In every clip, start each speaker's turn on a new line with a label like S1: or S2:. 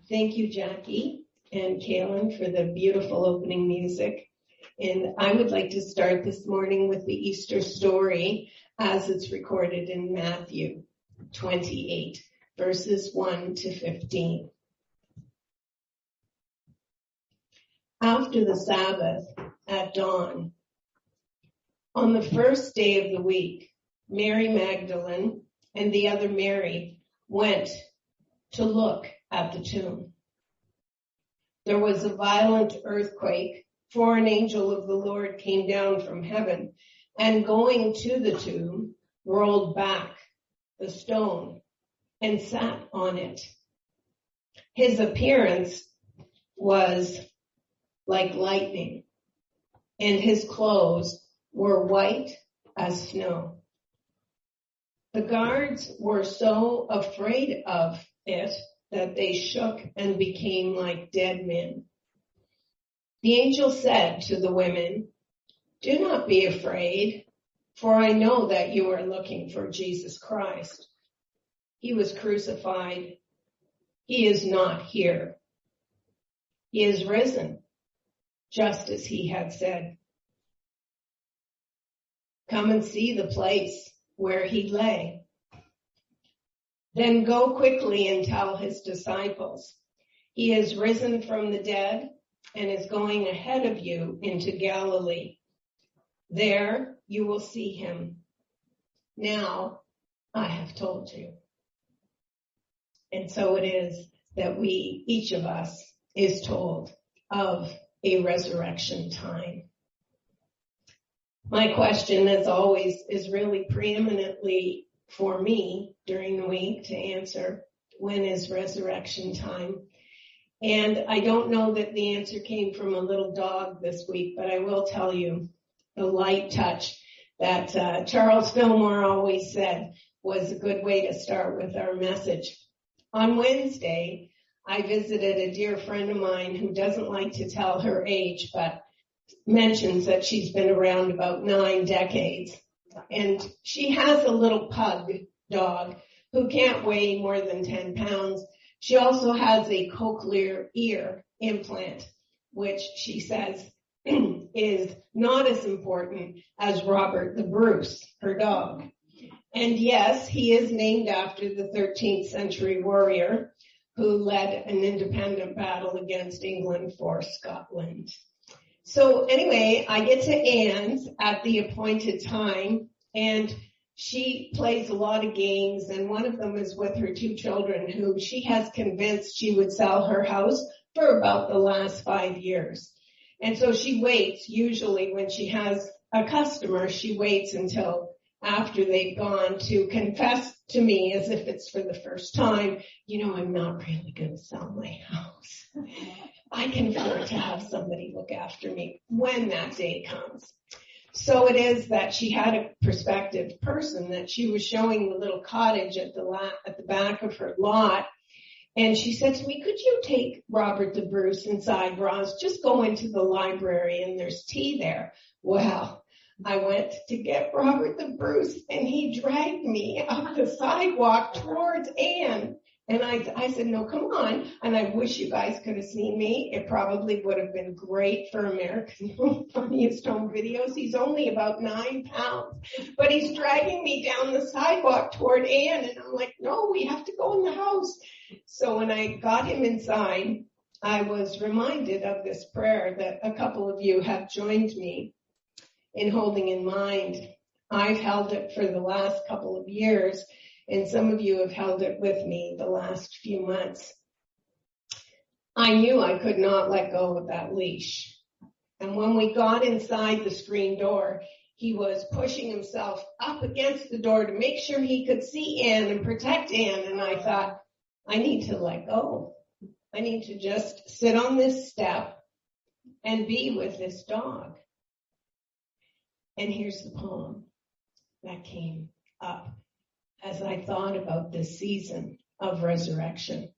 S1: Thank you, Jackie and Kaylin, for the beautiful opening music. And I would like to start this morning with the Easter story as it's recorded in Matthew 28, verses 1 to 15. After the Sabbath, at dawn, on the first day of the week, Mary Magdalene and the other Mary went to look at the tomb. There was a violent earthquake, for an angel of the Lord came down from heaven and going to the tomb, rolled back the stone and sat on it. His appearance was like lightning, and his clothes were white as snow. The guards were so afraid of it that they shook and became like dead men. The angel said to the women, "Do not be afraid, for I know that you are looking for Jesus Christ. He was crucified. He is not here. He is risen, just as he had said. Come and see the place where he lay. Then go quickly and tell his disciples, he is risen from the dead and is going ahead of you into Galilee. There you will see him. Now I have told you." And so it is that each of us is told of a resurrection time. My question, as always, is really preeminently for me during the week to answer, when is resurrection time? And I don't know that the answer came from a little dog this week, but I will tell you the light touch that Charles Fillmore always said was a good way to start with our message. On Wednesday, I visited a dear friend of mine who doesn't like to tell her age, but mentions that she's been around about 9 decades. And she has a little pug dog who can't weigh more than 10 pounds. She also has a cochlear ear implant, which she says is not as important as Robert the Bruce, her dog. And yes, he is named after the 13th century warrior who led an independent battle against England for Scotland. So anyway, I get to Anne's at the appointed time, and she plays a lot of games, and one of them is with her 2 children who she has convinced she would sell her house for about the last 5 years. And so she waits, usually when she has a customer, she waits until after they've gone to confess to me as if it's for the first time, I'm not really going to sell my house. I can afford to have somebody look after me when that day comes. So it is that she had a prospective person that she was showing the little cottage at the back of her lot. And she said to me, "Could you take Robert the Bruce inside, Roz? Just go into the library and there's tea there." Well, I went to get Robert the Bruce and he dragged me up the sidewalk towards Anne. And I said, "No, come on." And I wish you guys could have seen me. It probably would have been great for American Funniest Home Videos. He's only about 9 pounds, but he's dragging me down the sidewalk toward Anne. And I'm like, "No, we have to go in the house." So when I got him inside, I was reminded of this prayer that a couple of you have joined me in holding in mind. I've held it for the last couple of years, and some of you have held it with me the last few months. I knew I could not let go of that leash. And when we got inside the screen door, he was pushing himself up against the door to make sure he could see Anne and protect Anne. And I thought, I need to let go. I need to just sit on this step and be with this dog. And here's the poem that came up as I thought about this season of resurrection,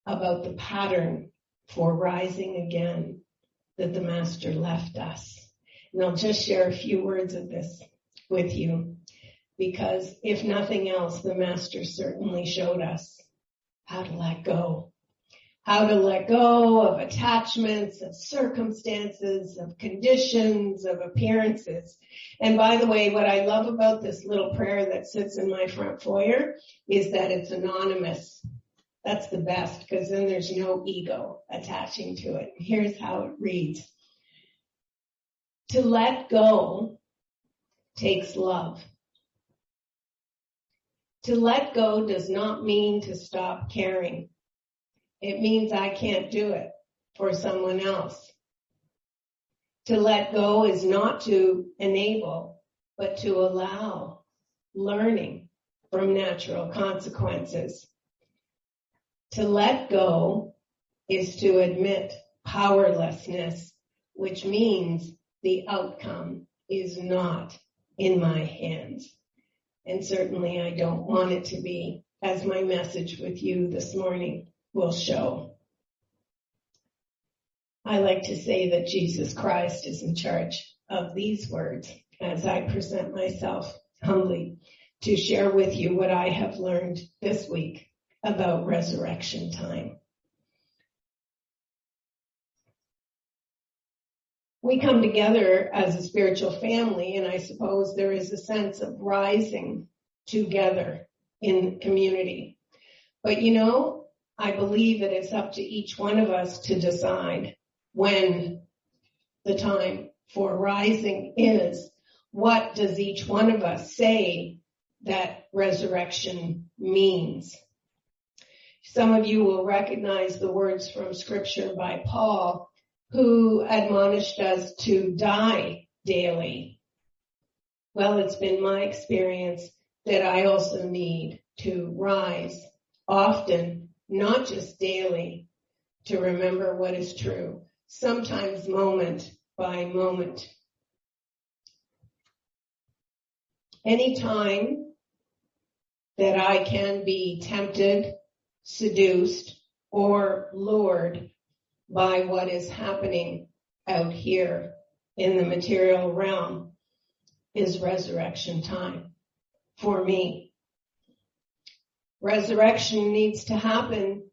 S1: about the pattern for rising again that the Master left us. And I'll just share a few words of this with you, because if nothing else, the Master certainly showed us how to let go. how to let go of attachments, of circumstances, of conditions, of appearances. And by the way, what I love about this little prayer that sits in my front foyer is that it's anonymous. That's the best, because then there's no ego attaching to it. Here's how it reads. To let go takes love. To let go does not mean to stop caring. It means I can't do it for someone else. To let go is not to enable, but to allow learning from natural consequences. To let go is to admit powerlessness, which means the outcome is not in my hands. And certainly I don't want it to be, as my message with you this morning will show. I like to say that Jesus Christ is in charge of these words as I present myself humbly to share with you what I have learned this week about resurrection time. We come together as a spiritual family, and I suppose there is a sense of rising together in community. But I believe that it's up to each one of us to decide when the time for rising is. What does each one of us say that resurrection means? Some of you will recognize the words from Scripture by Paul, who admonished us to die daily. Well, it's been my experience that I also need to rise often, not just daily, to remember what is true, sometimes moment by moment. Anytime that I can be tempted, seduced, or lured by what is happening out here in the material realm is resurrection time for me. Resurrection needs to happen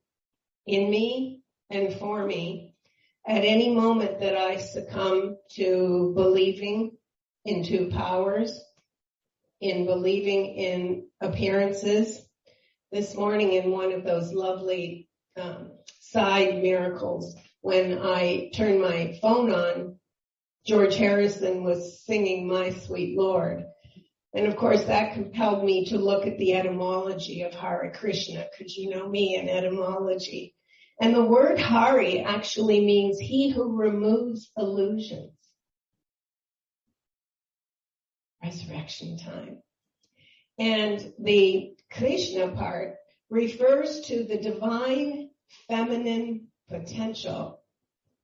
S1: in me and for me at any moment that I succumb to believing into powers, in believing in appearances. This morning in one of those lovely side miracles, when I turned my phone on, George Harrison was singing My Sweet Lord. And of course that compelled me to look at the etymology of Hare Krishna, because you know me in etymology. And the word Hari actually means he who removes illusions. Resurrection time. And the Krishna part refers to the divine feminine potential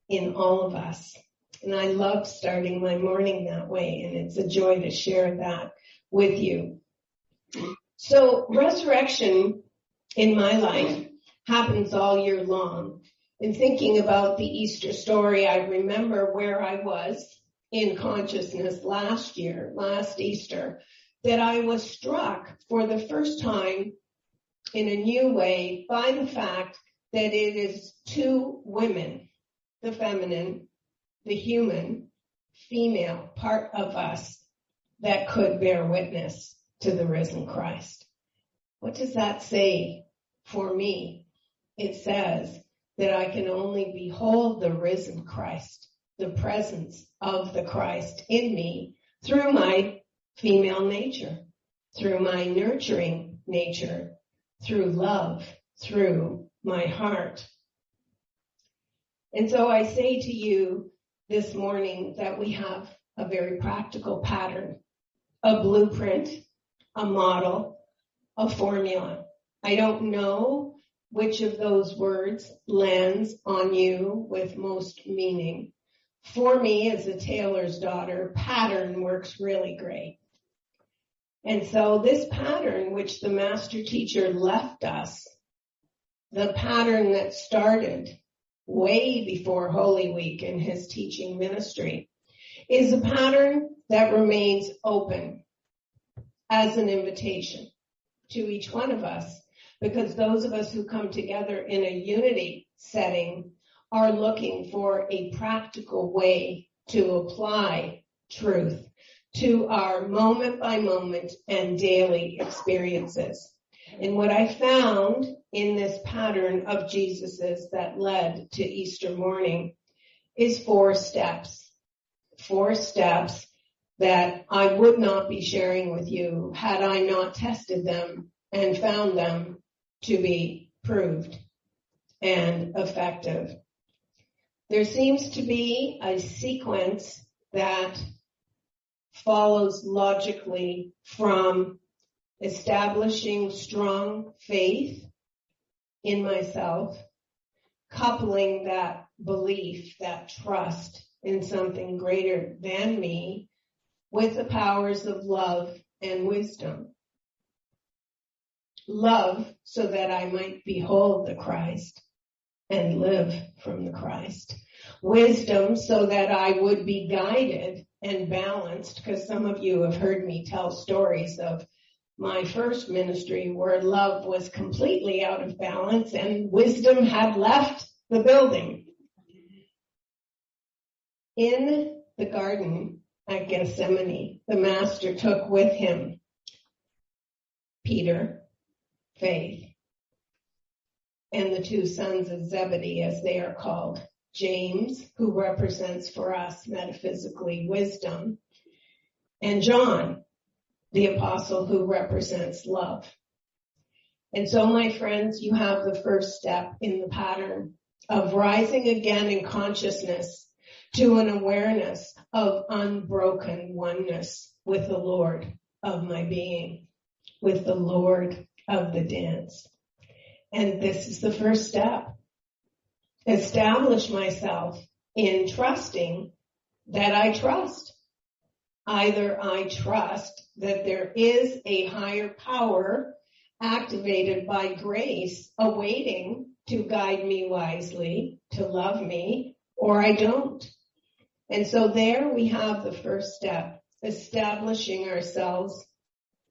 S1: in all of us. And I love starting my morning that way, and it's a joy to share that with you. So resurrection in my life happens all year long. In thinking about the Easter story, I remember where I was in consciousness last Easter, that I was struck for the first time in a new way by the fact that it is two women, the feminine, the human, female part of us that could bear witness to the risen Christ. What does that say for me? It says that I can only behold the risen Christ, the presence of the Christ in me through my female nature, through my nurturing nature, through love, through my heart. And so I say to you this morning that we have a very practical pattern, a blueprint, a model, a formula. I don't know which of those words lands on you with most meaning. For me, as a tailor's daughter, pattern works really great. And so this pattern, which the master teacher left us, the pattern that started way before Holy Week in his teaching ministry, is a pattern that remains open as an invitation to each one of us. because those of us who come together in a unity setting are looking for a practical way to apply truth to our moment by moment and daily experiences. And what I found in this pattern of Jesus's that led to Easter morning is 4 steps. 4 steps that I would not be sharing with you had I not tested them and found them to be proved and effective. There seems to be a sequence that follows logically from establishing strong faith in myself, coupling that belief, that trust in something greater than me with the powers of love and wisdom. Love so that I might behold the Christ and live from the Christ. Wisdom so that I would be guided and balanced, because some of you have heard me tell stories of my first ministry where love was completely out of balance and wisdom had left the building. In the garden at Gethsemane, the Master took with him Peter, faith, and the 2 sons of Zebedee, as they are called, James, who represents for us metaphysically wisdom, and John, the apostle, who represents love. And so, my friends, you have the first step in the pattern of rising again in consciousness to an awareness of unbroken oneness with the Lord of my being, with the Lord of the dance. And this is the first step. Establish myself in trusting that I trust. Either I trust that there is a higher power activated by grace awaiting to guide me wisely, to love me, or I don't. And so there we have the first step, establishing ourselves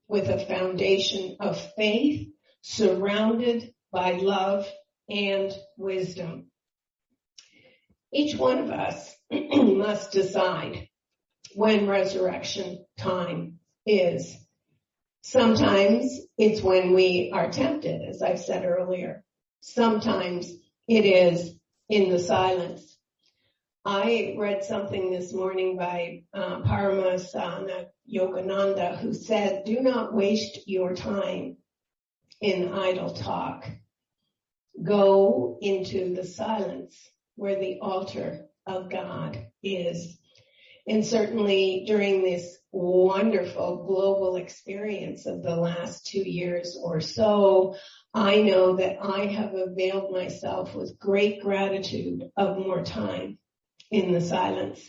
S1: with a foundation of faith surrounded by love and wisdom. Each one of us must decide when resurrection time is. Sometimes it's when we are tempted, as I've said earlier. Sometimes it is in the silence. I read something this morning by Paramasana Yogananda, who said, do not waste your time in idle talk. Go into the silence where the altar of God is. And certainly during this wonderful global experience of the last 2 years or so, I know that I have availed myself with great gratitude of more time in the silence,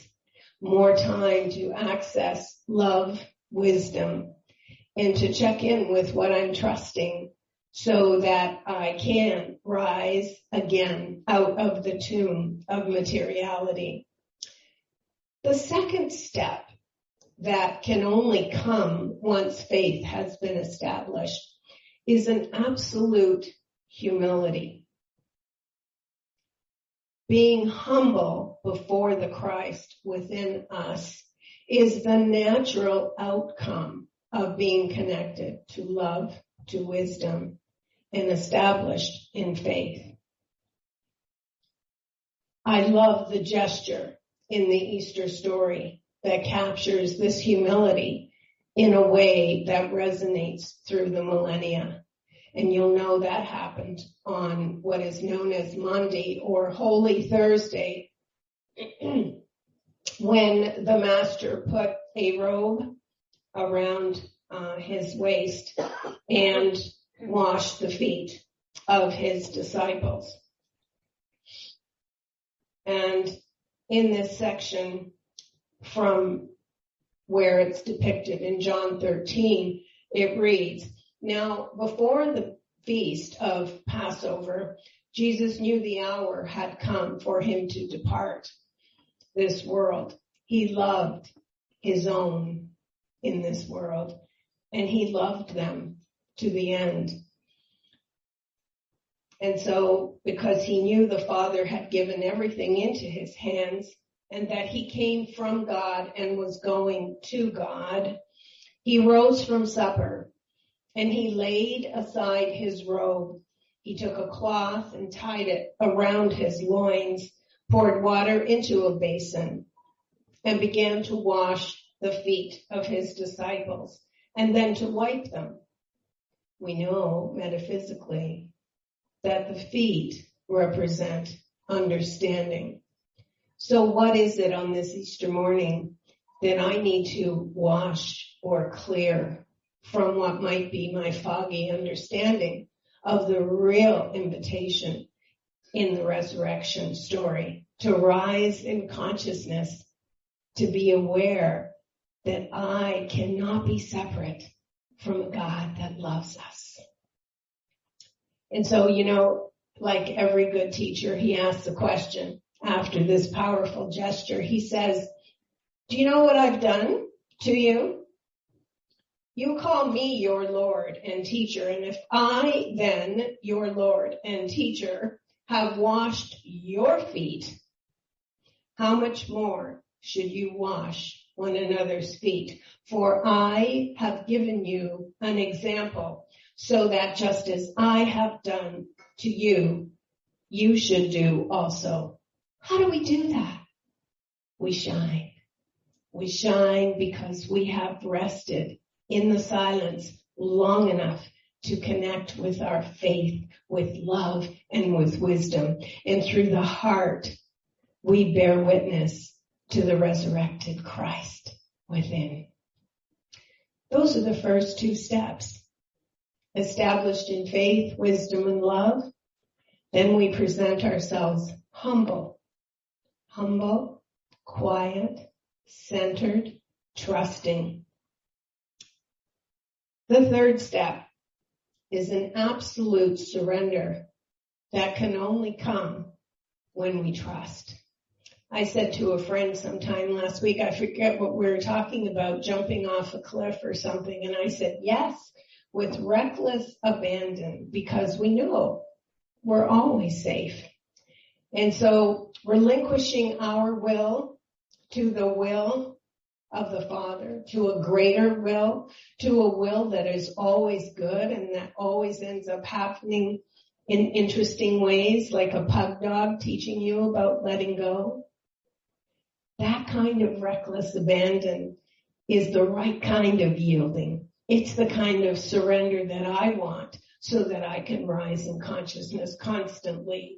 S1: more time to access love, wisdom, and to check in with what I'm trusting so that I can rise again out of the tomb of materiality. The second step that can only come once faith has been established is an absolute humility. Being humble before the Christ within us is the natural outcome of being connected to love, to wisdom, and established in faith. I love the gesture in the Easter story that captures this humility in a way that resonates through the millennia. And you'll know that happened on what is known as Monday or Holy Thursday, when the Master put a robe around his waist and washed the feet of his disciples. And in this section from where it's depicted in John 13, it reads, now before the feast of Passover, Jesus knew the hour had come for him to depart this world. He loved his own in this world, and he loved them to the end. And so, because he knew the Father had given everything into his hands and that he came from God and was going to God, he rose from supper and he laid aside his robe. He took a cloth and tied it around his loins, poured water into a basin, and began to wash the feet of his disciples and then to wipe them. We know metaphysically that the feet represent understanding. So what is it on this Easter morning that I need to wash or clear from what might be my foggy understanding of the real invitation in the resurrection story, to rise in consciousness, to be aware that I cannot be separate from a God that loves us. And so, like every good teacher, he asks a question after this powerful gesture. He says, do you know what I've done to you? You call me your Lord and teacher, and if I then, your Lord and teacher, have washed your feet, how much more should you wash one another's feet? For I have given you an example, so that just as I have done to you, you should do also. How do we do that? We shine. We shine because we have rested in the silence long enough to connect with our faith, with love, and with wisdom. And through the heart, we bear witness to the resurrected Christ within. Those are the first two steps. Established in faith, wisdom, and love, then we present ourselves humble, quiet, centered, trusting. The third step is an absolute surrender that can only come when we trust. I said to a friend sometime last week, I forget what we were talking about, jumping off a cliff or something, and I said, yes, with reckless abandon, because we know we're always safe. And so relinquishing our will to the will of the Father, to a greater will, to a will that is always good and that always ends up happening in interesting ways, like a pug dog teaching you about letting go. That kind of reckless abandon is the right kind of yielding. It's the kind of surrender that I want so that I can rise in consciousness constantly.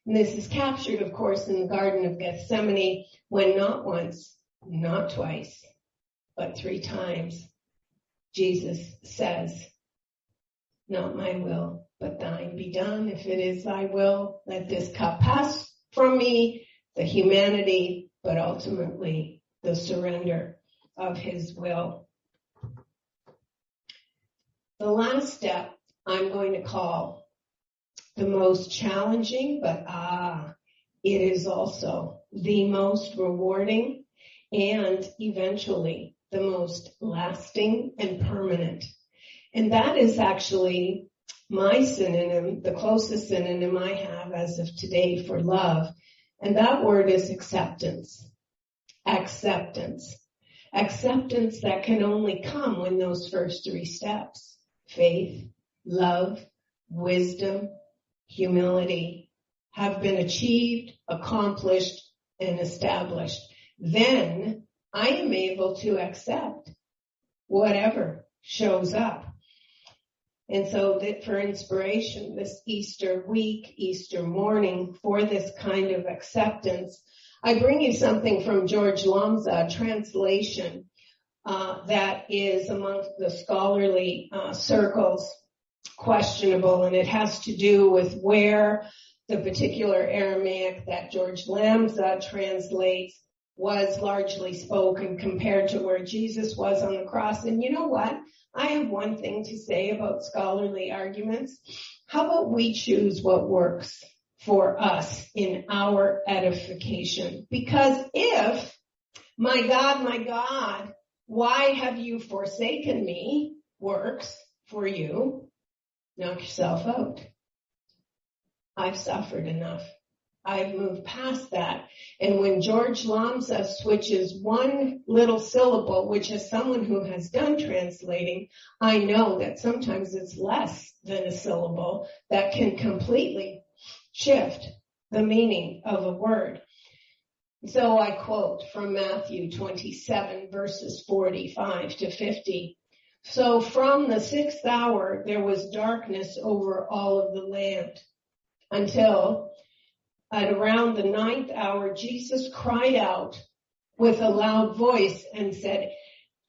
S1: And this is captured, of course, in the Garden of Gethsemane, when not once, not twice, but 3 times, Jesus says, not my will, but thine be done. If it is thy will, let this cup pass from me, the humanity, but ultimately the surrender of his will. The last step I'm going to call the most challenging, but it is also the most rewarding and eventually the most lasting and permanent. And that is actually my synonym, the closest synonym I have as of today for love. And that word is acceptance. Acceptance. Acceptance that can only come when those first 3 steps, faith, love, wisdom, humility, have been achieved, accomplished, and established. Then I am able to accept whatever shows up. And so that for inspiration, this Easter week, Easter morning, for this kind of acceptance, I bring you something from George Lomza, translation that is amongst the scholarly circles questionable, and it has to do with where the particular Aramaic that George Lomza translates was largely spoken compared to where Jesus was on the cross. And you know what? I have one thing to say about scholarly arguments. How about we choose what works for us in our edification? Because if, my God, why have you forsaken me, works for you, knock yourself out. I've suffered enough. I've moved past that. And when George Lambsa switches one little syllable, which as someone who has done translating, I know that sometimes it's less than a syllable that can completely shift the meaning of a word. So I quote from Matthew 27 verses 45 to 50. So from the 6th hour, there was darkness over all of the land until at around the 9th hour, Jesus cried out with a loud voice and said,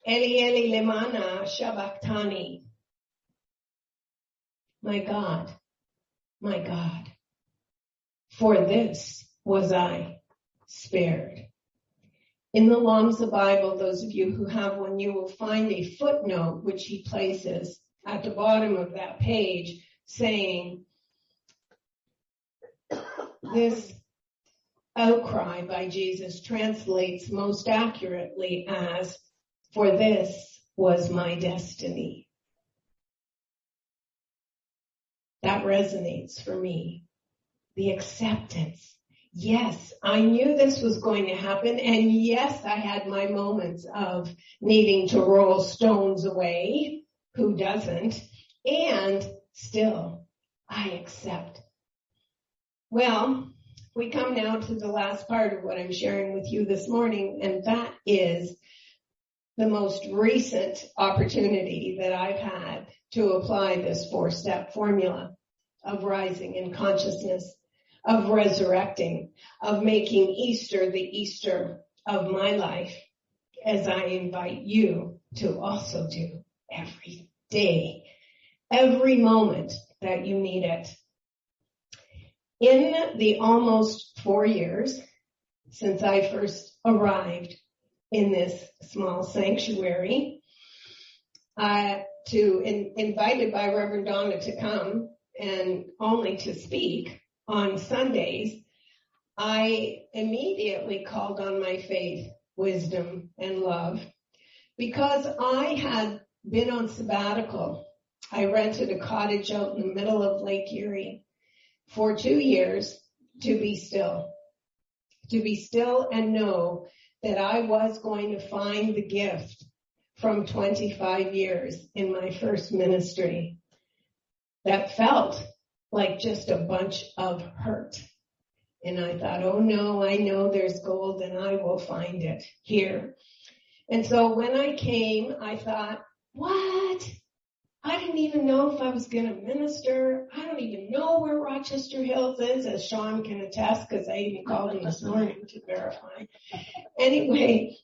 S1: Eli, Eli, lemana sabachthani. My God, for this was I spared. In the Lambsa Bible, those of you who have one, you will find a footnote which he places at the bottom of that page saying, this outcry by Jesus translates most accurately as, for this was my destiny. That resonates for me. The acceptance. Yes, I knew this was going to happen, and yes, I had my moments of needing to roll stones away. Who doesn't? And still, I accept. Well, we come now to the last part of what I'm sharing with you this morning, and that is the most recent opportunity that I've had to apply this 4-step formula of rising in consciousness, of resurrecting, of making Easter the Easter of my life, as I invite you to also do every day, every moment that you need it. In the almost 4 years since I first arrived in this small sanctuary, invited by Reverend Donna to come and only to speak on Sundays, I immediately called on my faith, wisdom, and love because I had been on sabbatical. I rented a cottage out in the middle of Lake Erie for 2 years to be still and know that I was going to find the gift from 25 years in my first ministry that felt like just a bunch of hurt. And I thought, oh no, I know there's gold and I will find it here. And so when I came, I thought, what? I didn't even know if I was going to minister. I don't even know where Rochester Hills is, as Sean can attest, because I even called him this morning to verify. Anyway,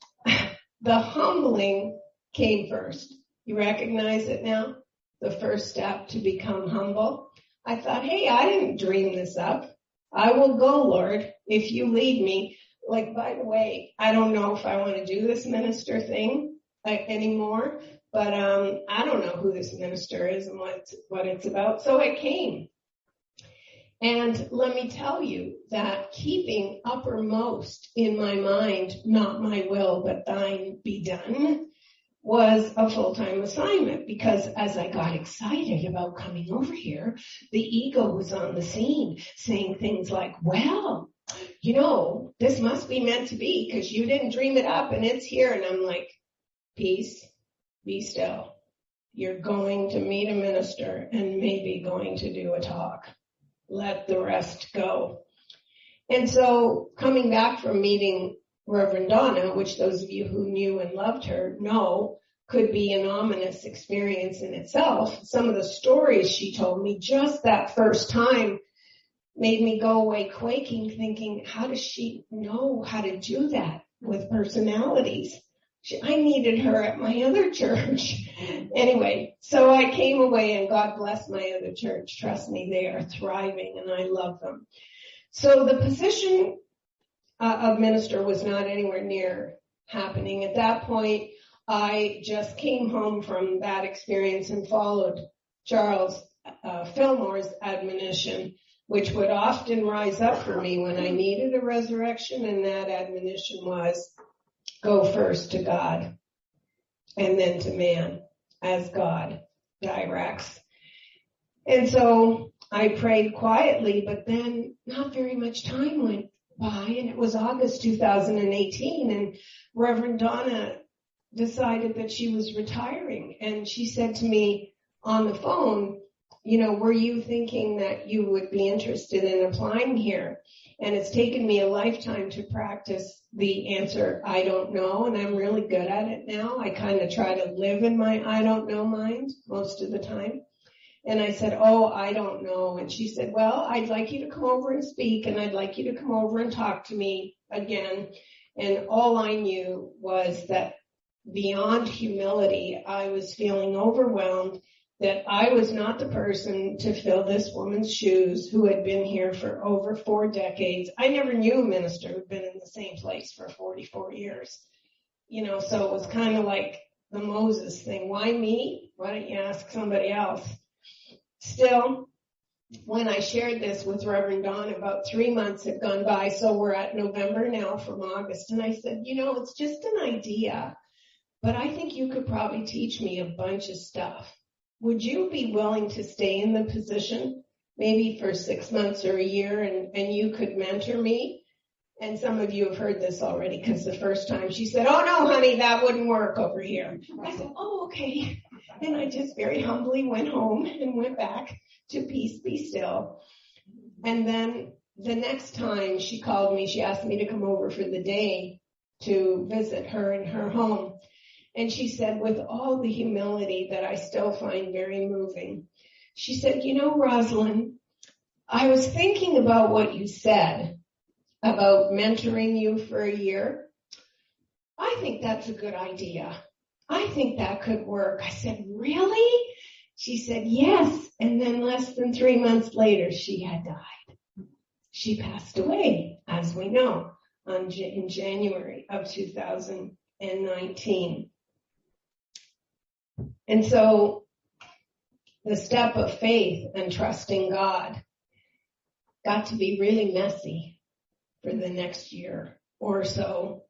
S1: the humbling came first. You recognize it now? The first step to become humble. I thought, hey, I didn't dream this up. I will go, Lord, if you lead me. Like, by the way, I don't know if I want to do this minister thing anymore, but I don't know who this minister is and what it's about. So I came. And let me tell you that keeping uppermost in my mind, not my will, but thine be done, was a full-time assignment, because as I got excited about coming over here, the ego was on the scene saying things like, well, you know, this must be meant to be because you didn't dream it up and it's here. And I'm like, peace, be still. You're going to meet a minister and maybe going to do a talk. Let the rest go. And so coming back from meeting Reverend Donna, which those of you who knew and loved her know could be an ominous experience in itself. Some of the stories she told me just that first time made me go away quaking, thinking, how does she know how to do that with personalities? I needed her at my other church. Anyway, so I came away, and God bless my other church. Trust me, they are thriving and I love them. So the position of minister was not anywhere near happening. At that point, I just came home from that experience and followed Charles Fillmore's admonition, which would often rise up for me when I needed a resurrection, and that admonition was, go first to God and then to man as God directs. And so I prayed quietly, but then not very much time went by, and it was August 2018, and Reverend Donna decided that she was retiring, and she said to me on the phone, were you thinking that you would be interested in applying here? And it's taken me a lifetime to practice the answer, I don't know, and I'm really good at it now. I kind of try to live in my I don't know mind most of the time. And I said, oh, I don't know. And she said, well, I'd like you to come over and speak, and I'd like you to come over and talk to me again. And all I knew was that beyond humility, I was feeling overwhelmed that I was not the person to fill this woman's shoes who had been here for over 4 decades. I never knew a minister who'd been in the same place for 44 years. So it was kind of like the Moses thing. Why me? Why don't you ask somebody else? Still, when I shared this with Reverend Dawn, about 3 months had gone by, so we're at November now from August, and I said, it's just an idea, but I think you could probably teach me a bunch of stuff. Would you be willing to stay in the position maybe for 6 months or a year and you could mentor me? And some of you have heard this already because the first time she said, oh no, honey, that wouldn't work over here. I said, oh, okay. And I just very humbly went home and went back to Peace Be Still. And then the next time she called me, she asked me to come over for the day to visit her in her home. And she said, with all the humility that I still find very moving, she said, Rosalind, I was thinking about what you said about mentoring you for a year. I think that's a good idea. I think that could work. I said, really? She said, yes. And then less than 3 months later, she had died. She passed away, as we know, in January of 2019. And so the step of faith and trusting God got to be really messy for the next year or so.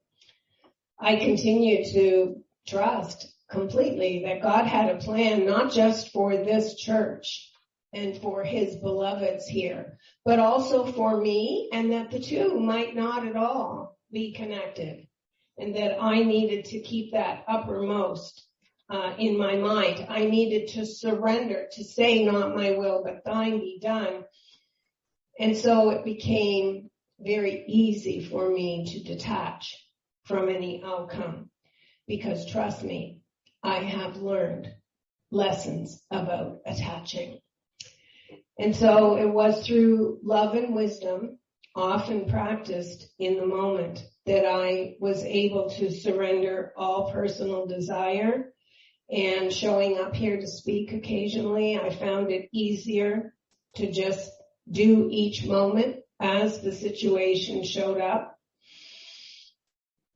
S1: I continued to trust completely that God had a plan, not just for this church and for his beloveds here, but also for me, and that the two might not at all be connected, and that I needed to keep that uppermost in my mind. I needed to surrender, to say, not my will, but thine be done. And so it became very easy for me to detach from any outcome, because trust me, I have learned lessons about attaching. And so it was through love and wisdom, often practiced in the moment, that I was able to surrender all personal desire. And showing up here to speak occasionally, I found it easier to just do each moment as the situation showed up.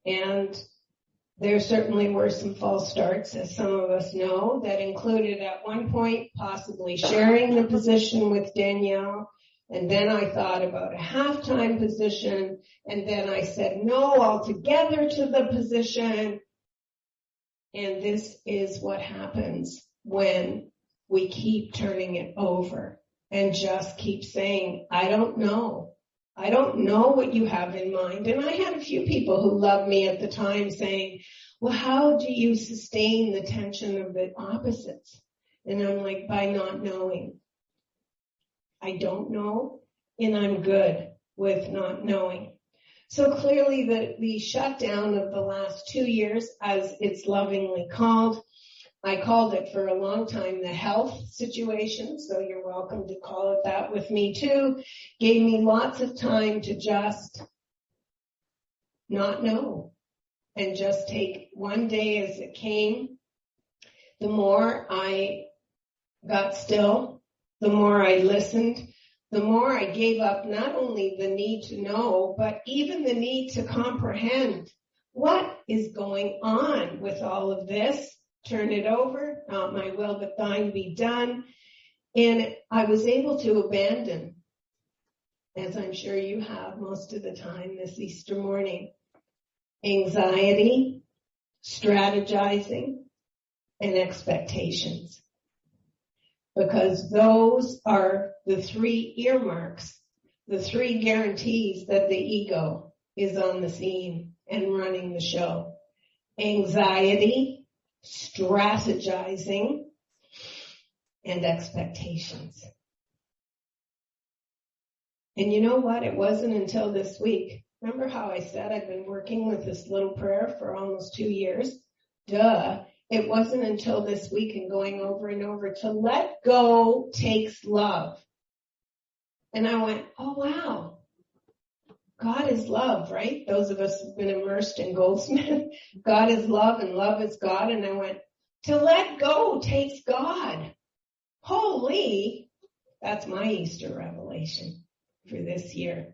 S1: And there certainly were some false starts, as some of us know, that included at one point possibly sharing the position with Danielle. And then I thought about a half-time position. And then I said no altogether to the position. And this is what happens when we keep turning it over and just keep saying, I don't know. I don't know what you have in mind. And I had a few people who loved me at the time saying, well, how do you sustain the tension of the opposites? And I'm like, by not knowing. I don't know, and I'm good with not knowing. So clearly the shutdown of the last 2 years, as it's lovingly called, I called it for a long time the health situation, so you're welcome to call it that with me too, gave me lots of time to just not know and just take one day as it came. The more I got still, the more I listened, the more I gave up not only the need to know, but even the need to comprehend what is going on with all of this. Turn it over, not my will, but thine be done. And I was able to abandon, as I'm sure you have most of the time this Easter morning, anxiety, strategizing, and expectations. because those are the 3 earmarks, the 3 guarantees that the ego is on the scene and running the show. Anxiety, strategizing, and expectations. And you know what? It wasn't until this week. Remember how I said I've been working with this little prayer for almost 2 years? It wasn't until this week and going over and over, to let go takes love. And I went, oh wow, God is love, right? Those of us who've been immersed in Goldsmith, God is love and love is God. And I went, to let go takes God. Holy, that's my Easter revelation for this year.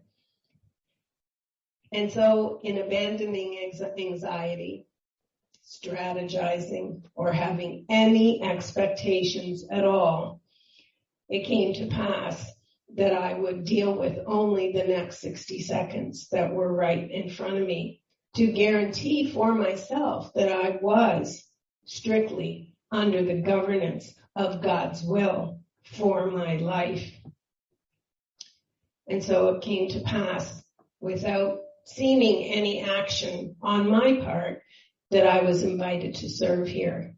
S1: And so in abandoning anxiety, strategizing, or having any expectations at all, it came to pass that I would deal with only the next 60 seconds that were right in front of me, to guarantee for myself that I was strictly under the governance of God's will for my life. And so it came to pass, without seeming any action on my part, that I was invited to serve here.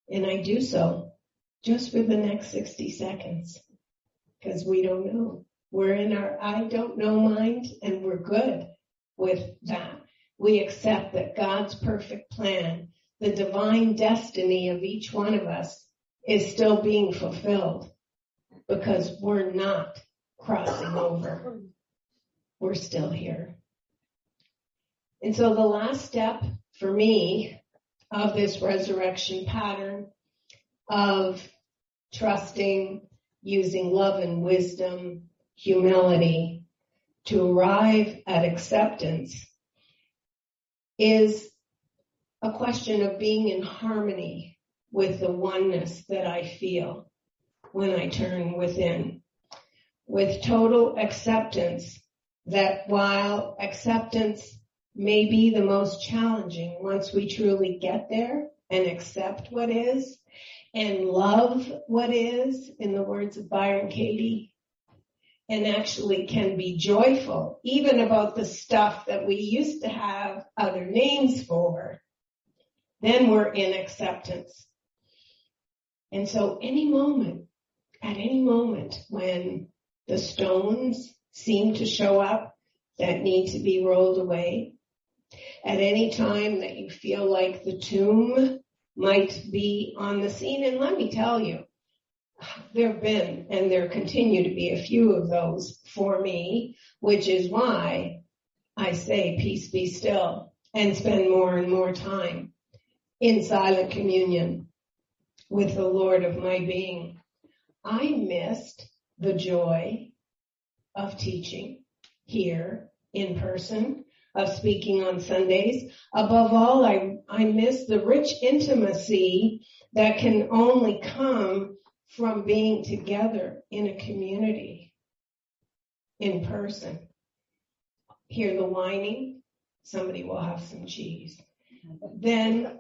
S1: And I do so just for the next 60 seconds, because we don't know. We're in our I don't know mind, and we're good with that. We accept that God's perfect plan, the divine destiny of each one of us, is still being fulfilled, because we're not crossing over. We're still here. And so the last step for me of this resurrection pattern of trusting, using love and wisdom, humility to arrive at acceptance is a question of being in harmony with the oneness that I feel when I turn within, with total acceptance that while acceptance may be the most challenging, once we truly get there and accept what is and love what is, in the words of Byron Katie, and actually can be joyful even about the stuff that we used to have other names for, then we're in acceptance. And so at any moment when the stones seem to show up that need to be rolled away, at any time that you feel like the tomb might be on the scene, and let me tell you, there have been and there continue to be a few of those for me, which is why I say peace be still and spend more and more time in silent communion with the Lord of my being. I missed the joy of teaching here in person, of speaking on Sundays. Above all, I miss the rich intimacy that can only come from being together in a community, in person. Hear the whining, somebody will have some cheese. Then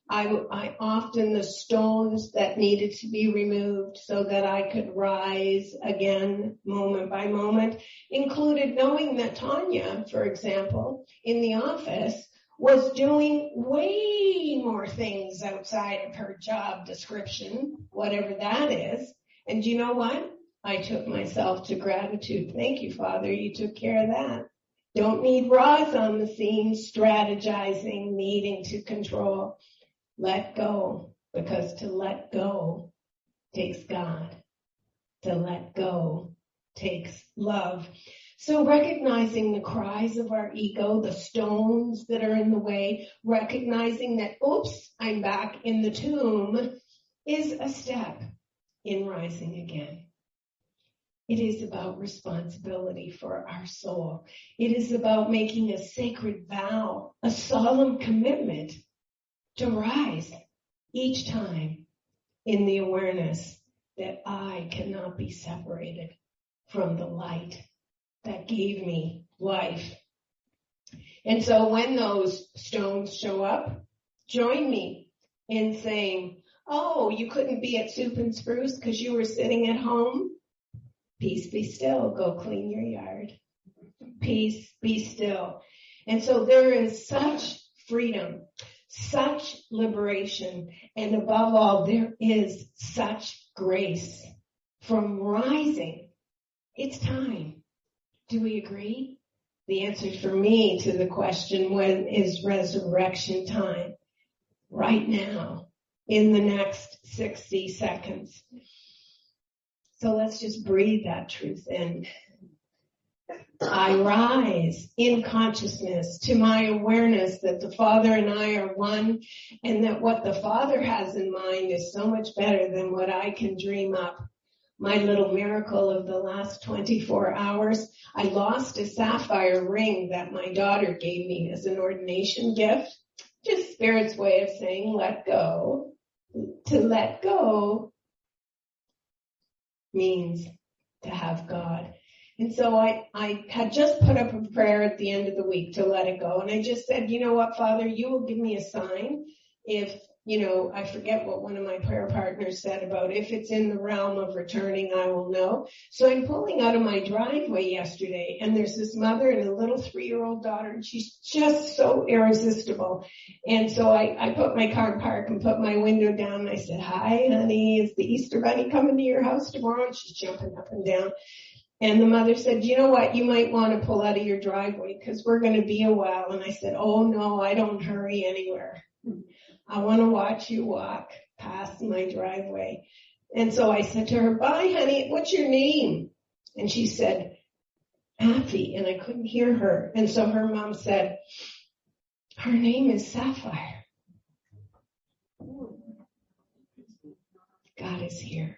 S1: I often, the stones that needed to be removed so that I could rise again moment by moment, included knowing that Tanya, for example, in the office, was doing way more things outside of her job description, whatever that is. And you know what? I took myself to gratitude. Thank you, Father. You took care of that. Don't need Roz on the scene, strategizing, needing to control. Let go, because to let go takes God. To let go takes love. So recognizing the cries of our ego, the stones that are in the way, recognizing that, oops, I'm back in the tomb, is a step in rising again. It is about responsibility for our soul. It is about making a sacred vow, a solemn commitment to rise each time in the awareness that I cannot be separated from the light that gave me life. And so when those stones show up, join me in saying, Oh, you couldn't be at Soup and Spruce because you were sitting at home? Peace, be still. Go clean your yard. Peace, be still. And so there is such freedom, such liberation, and above all, there is such grace from rising. It's time. Do we agree? The answer for me to the question, when is resurrection time? Right now, in the next 60 seconds. So let's just breathe that truth in. I rise in consciousness to my awareness that the Father and I are one, and that what the Father has in mind is so much better than what I can dream up. My little miracle of the last 24 hours, I lost a sapphire ring that my daughter gave me as an ordination gift. Just Spirit's way of saying let go. To let go means to have God. And so I had just put up a prayer at the end of the week to let it go. And I just said, you know what, Father, you will give me a sign if, I forget what one of my prayer partners said about if it's in the realm of returning, I will know. So I'm pulling out of my driveway yesterday, and there's this mother and a little 3-year-old daughter, and she's just so irresistible. And so I put my car in park and put my window down, and I said, hi, honey, is the Easter Bunny coming to your house tomorrow? And she's jumping up and down. And the mother said, you know what, you might want to pull out of your driveway because we're going to be a while. And I said, oh no, I don't hurry anywhere. I want to watch you walk past my driveway. And so I said to her, bye honey, what's your name? And she said, Affy, and I couldn't hear her. And so her mom said, her name is Sapphire. God is here.